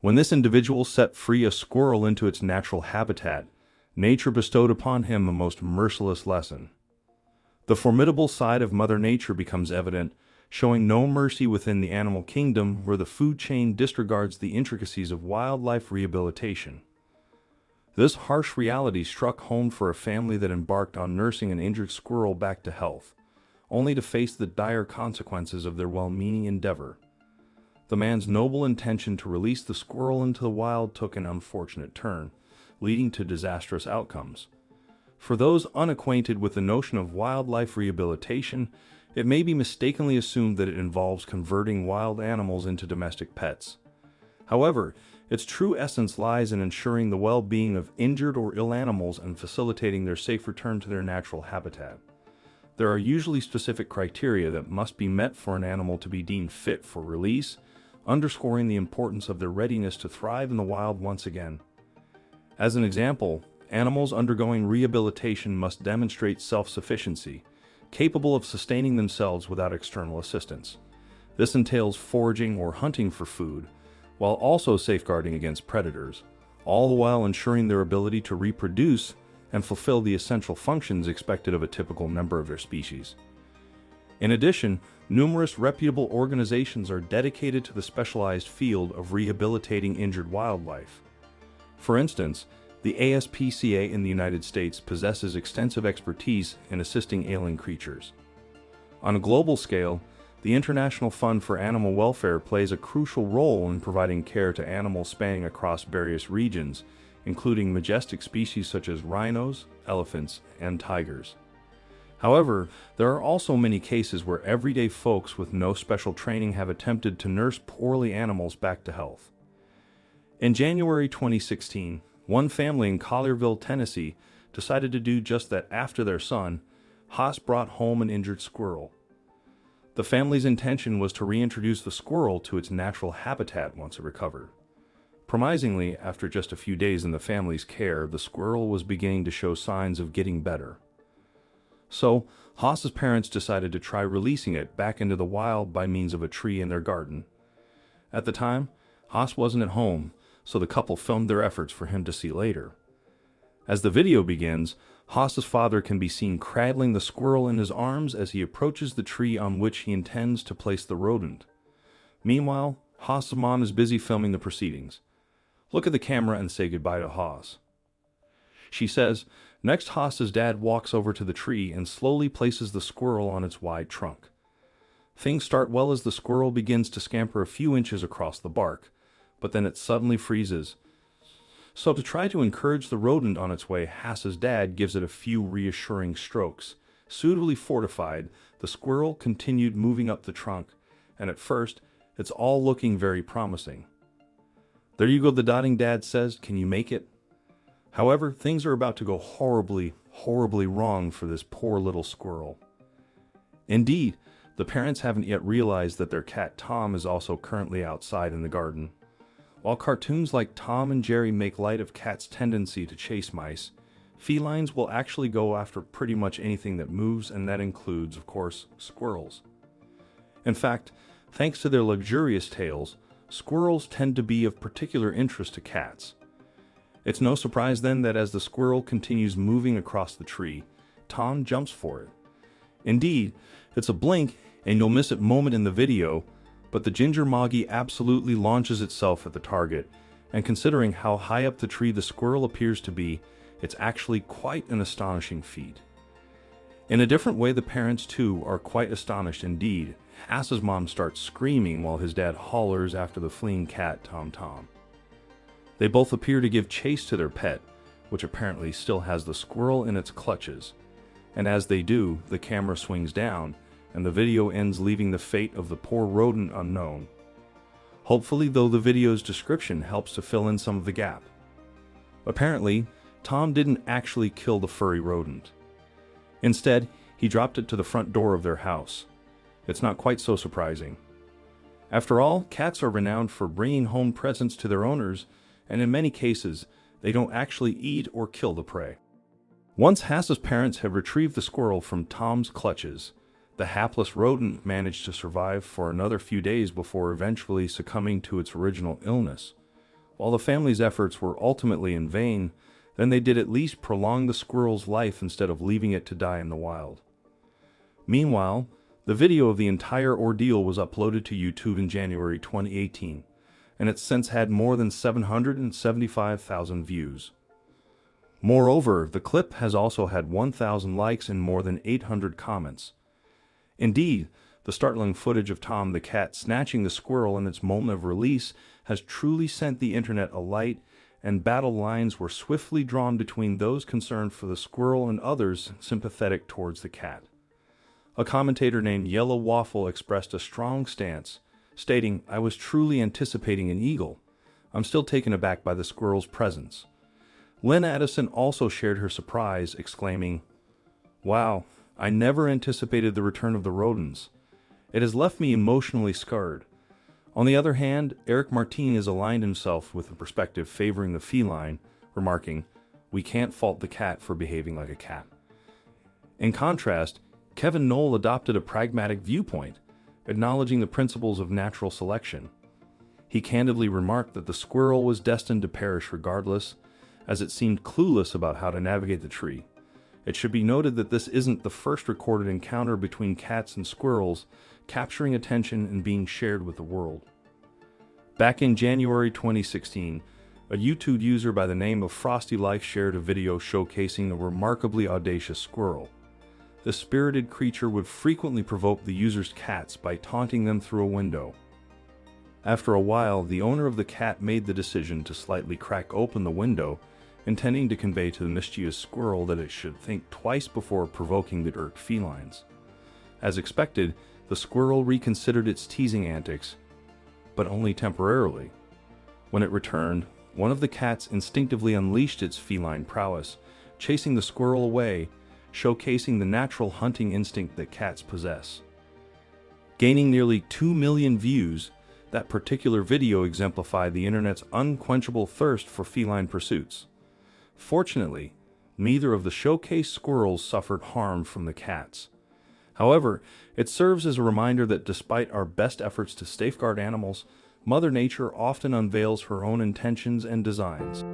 When this individual set free a squirrel into its natural habitat, nature bestowed upon him a most merciless lesson. The formidable side of Mother Nature becomes evident, showing no mercy within the animal kingdom where the food chain disregards the intricacies of wildlife rehabilitation. This harsh reality struck home for a family that embarked on nursing an injured squirrel back to health, only to face the dire consequences of their well-meaning endeavor. The man's noble intention to release the squirrel into the wild took an unfortunate turn, leading to disastrous outcomes. For those unacquainted with the notion of wildlife rehabilitation, it may be mistakenly assumed that it involves converting wild animals into domestic pets. However, its true essence lies in ensuring the well-being of injured or ill animals and facilitating their safe return to their natural habitat. There are usually specific criteria that must be met for an animal to be deemed fit for release, underscoring the importance of their readiness to thrive in the wild once again. As an example, animals undergoing rehabilitation must demonstrate self-sufficiency, capable of sustaining themselves without external assistance. This entails foraging or hunting for food, while also safeguarding against predators, all the while ensuring their ability to reproduce and fulfill the essential functions expected of a typical member of their species. In addition, numerous reputable organizations are dedicated to the specialized field of rehabilitating injured wildlife. For instance, the ASPCA in the United States possesses extensive expertise in assisting ailing creatures. On a global scale, the International Fund for Animal Welfare plays a crucial role in providing care to animals spanning across various regions, including majestic species such as rhinos, elephants, and tigers. However, there are also many cases where everyday folks with no special training have attempted to nurse poorly animals back to health. In January 2016, one family in Collierville, Tennessee, decided to do just that after their son, Haas, brought home an injured squirrel. The family's intention was to reintroduce the squirrel to its natural habitat once it recovered. Promisingly, after just a few days in the family's care, the squirrel was beginning to show signs of getting better. So, Haas's parents decided to try releasing it back into the wild by means of a tree in their garden. At the time, Haas wasn't at home, so the couple filmed their efforts for him to see later. As the video begins, Haas's father can be seen cradling the squirrel in his arms as he approaches the tree on which he intends to place the rodent. Meanwhile, Haas's mom is busy filming the proceedings. Look at the camera and say goodbye to Haas. She says, next Haas's dad walks over to the tree and slowly places the squirrel on its wide trunk. Things start well as the squirrel begins to scamper a few inches across the bark, but then it suddenly freezes. So to try to encourage the rodent on its way, Haas's dad gives it a few reassuring strokes. Suitably fortified, the squirrel continued moving up the trunk, and at first, it's all looking very promising. There you go, the doting dad says, can you make it? However, things are about to go horribly, horribly wrong for this poor little squirrel. Indeed, the parents haven't yet realized that their cat Tom is also currently outside in the garden. While cartoons like Tom and Jerry make light of cats' tendency to chase mice, felines will actually go after pretty much anything that moves, and that includes, of course, squirrels. In fact, thanks to their luxurious tails, squirrels tend to be of particular interest to cats. It's no surprise then that as the squirrel continues moving across the tree, Tom jumps for it. Indeed, it's a blink and you'll miss it moment in the video, but the ginger moggy absolutely launches itself at the target, and considering how high up the tree the squirrel appears to be, it's actually quite an astonishing feat. In a different way, the parents too are quite astonished indeed. Haas's mom starts screaming while his dad hollers after the fleeing cat Tom. They both appear to give chase to their pet, which apparently still has the squirrel in its clutches, and as they do, the camera swings down, and the video ends leaving the fate of the poor rodent unknown. Hopefully, though, the video's description helps to fill in some of the gap. Apparently, Tom didn't actually kill the furry rodent. Instead, he dropped it to the front door of their house. It's not quite so surprising. After all, cats are renowned for bringing home presents to their owners, and in many cases, they don't actually eat or kill the prey. Once Haas's parents have retrieved the squirrel from Tom's clutches, the hapless rodent managed to survive for another few days before eventually succumbing to its original illness. While the family's efforts were ultimately in vain, then they did at least prolong the squirrel's life instead of leaving it to die in the wild. Meanwhile, the video of the entire ordeal was uploaded to YouTube in January 2018, and it's since had more than 775,000 views. Moreover, the clip has also had 1,000 likes and more than 800 comments. Indeed, the startling footage of Tom the cat snatching the squirrel in its moment of release has truly sent the internet alight, and battle lines were swiftly drawn between those concerned for the squirrel and others sympathetic towards the cat. A commentator named Yellow Waffle expressed a strong stance, stating, "I was truly anticipating an eagle. I'm still taken aback by the squirrel's presence." Lynn Addison also shared her surprise, exclaiming, "Wow, I never anticipated the return of the rodents. It has left me emotionally scarred." On the other hand, Eric Martinez aligned himself with a perspective favoring the feline, remarking, "We can't fault the cat for behaving like a cat." In contrast, Kevin Knoll adopted a pragmatic viewpoint, acknowledging the principles of natural selection. He candidly remarked that the squirrel was destined to perish regardless, as it seemed clueless about how to navigate the tree. It should be noted that this isn't the first recorded encounter between cats and squirrels, capturing attention and being shared with the world. Back in January 2016, a YouTube user by the name of Frosty Life shared a video showcasing a remarkably audacious squirrel. The spirited creature would frequently provoke the user's cats by taunting them through a window. After a while, the owner of the cat made the decision to slightly crack open the window, intending to convey to the mischievous squirrel that it should think twice before provoking the irked felines. As expected, the squirrel reconsidered its teasing antics, but only temporarily. When it returned, one of the cats instinctively unleashed its feline prowess, chasing the squirrel away, showcasing the natural hunting instinct that cats possess. Gaining nearly 2 million views, that particular video exemplified the internet's unquenchable thirst for feline pursuits. Fortunately, neither of the showcased squirrels suffered harm from the cats. However, it serves as a reminder that despite our best efforts to safeguard animals, Mother Nature often unveils her own intentions and designs.